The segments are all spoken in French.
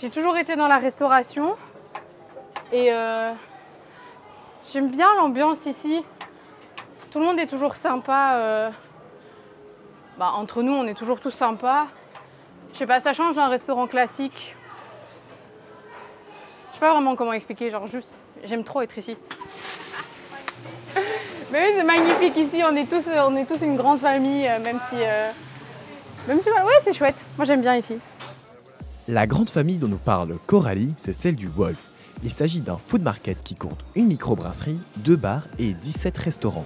J'ai toujours été dans la restauration et j'aime bien l'ambiance ici. Tout le monde est toujours sympa. Entre nous, on est toujours tous sympas. Je sais pas, ça change d'un restaurant classique. Je sais pas vraiment comment expliquer, genre juste, j'aime trop être ici. Mais oui, c'est magnifique ici, on est tous une grande famille, même si ouais, c'est chouette. Moi, j'aime bien ici. La grande famille dont nous parle Coralie, c'est celle du Wolf. Il s'agit d'un food market qui compte une microbrasserie, 2 bars et 17 restaurants.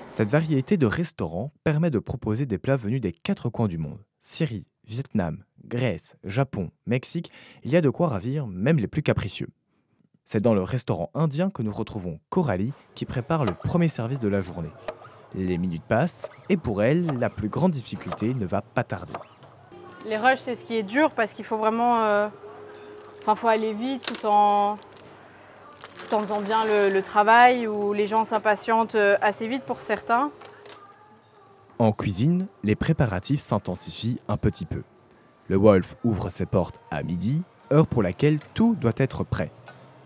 Cette variété de restaurants permet de proposer des plats venus des 4 coins du monde. Syrie, Vietnam, Grèce, Japon, Mexique, il y a de quoi ravir même les plus capricieux. C'est dans le restaurant indien que nous retrouvons Coralie qui prépare le premier service de la journée. Les minutes passent et pour elle, la plus grande difficulté ne va pas tarder. Les rushs, c'est ce qui est dur parce qu'il faut vraiment faut aller vite tout en faisant bien le travail où les gens s'impatientent assez vite pour certains. En cuisine, les préparatifs s'intensifient un petit peu. Le Wolf ouvre ses portes à midi, heure pour laquelle tout doit être prêt.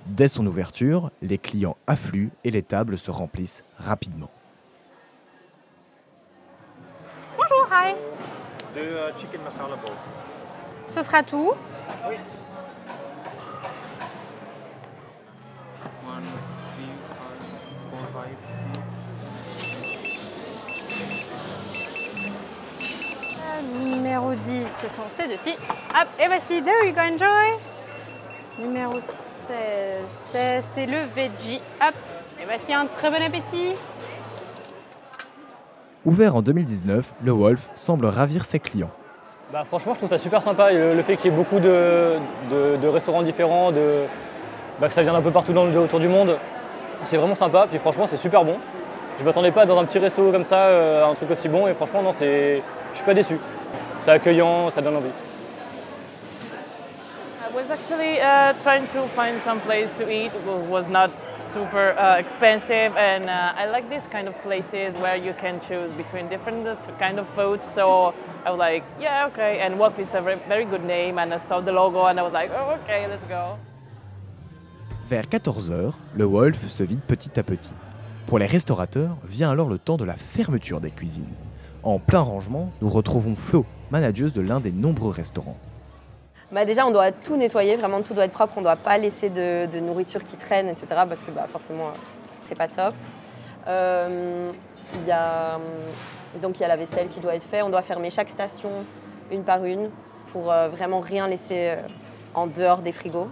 Dès son ouverture, les clients affluent et les tables se remplissent rapidement. Bonjour, hi. The chicken masala bowl. Ce sera tout. Oui. 1, 2, 3, 4, 5, 6. Numéro 10, ce sont ces deux-ci. Hop, et voici, there you go, enjoy. Numéro 16, c'est le veggie. Hop, et voici un très bon appétit. Ouvert en 2019, le Wolf semble ravir ses clients. Franchement, je trouve ça super sympa. Le fait qu'il y ait beaucoup de restaurants différents, que ça vienne un peu partout autour du monde, c'est vraiment sympa. Puis franchement, c'est super bon. Je m'attendais pas dans un petit resto comme ça à un truc aussi bon. Et franchement, non, je suis pas déçu. C'est accueillant, ça donne envie. I was actually trying to find some place to eat. It was not super expensive, and I like these kind of places where you can choose between different kind of foods. So I was like, yeah, okay. And Wolf is a very good name, and I saw the logo, and I was like, oh, okay, let's go. Vers 14h, le Wolf se vide petit à petit. Pour les restaurateurs, vient alors le temps de la fermeture des cuisines. En plein rangement, nous retrouvons Flo, manageuse de l'un des nombreux restaurants. Déjà, on doit tout nettoyer, vraiment tout doit être propre, on ne doit pas laisser de nourriture qui traîne, etc. parce que forcément, c'est pas top. Il y a la vaisselle qui doit être faite, on doit fermer chaque station une par une pour vraiment rien laisser en dehors des frigos.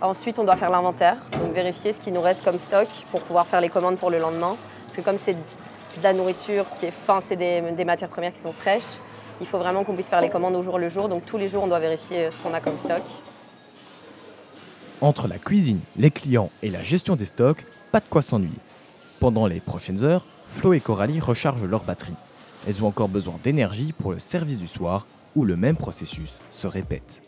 Ensuite, on doit faire l'inventaire, donc vérifier ce qui nous reste comme stock pour pouvoir faire les commandes pour le lendemain. Parce que comme c'est de la nourriture qui est fin, c'est des matières premières qui sont fraîches, il faut vraiment qu'on puisse faire les commandes au jour le jour. Donc tous les jours, on doit vérifier ce qu'on a comme stock. Entre la cuisine, les clients et la gestion des stocks, pas de quoi s'ennuyer. Pendant les prochaines heures, Flo et Coralie rechargent leur batterie. Elles ont encore besoin d'énergie pour le service du soir où le même processus se répète.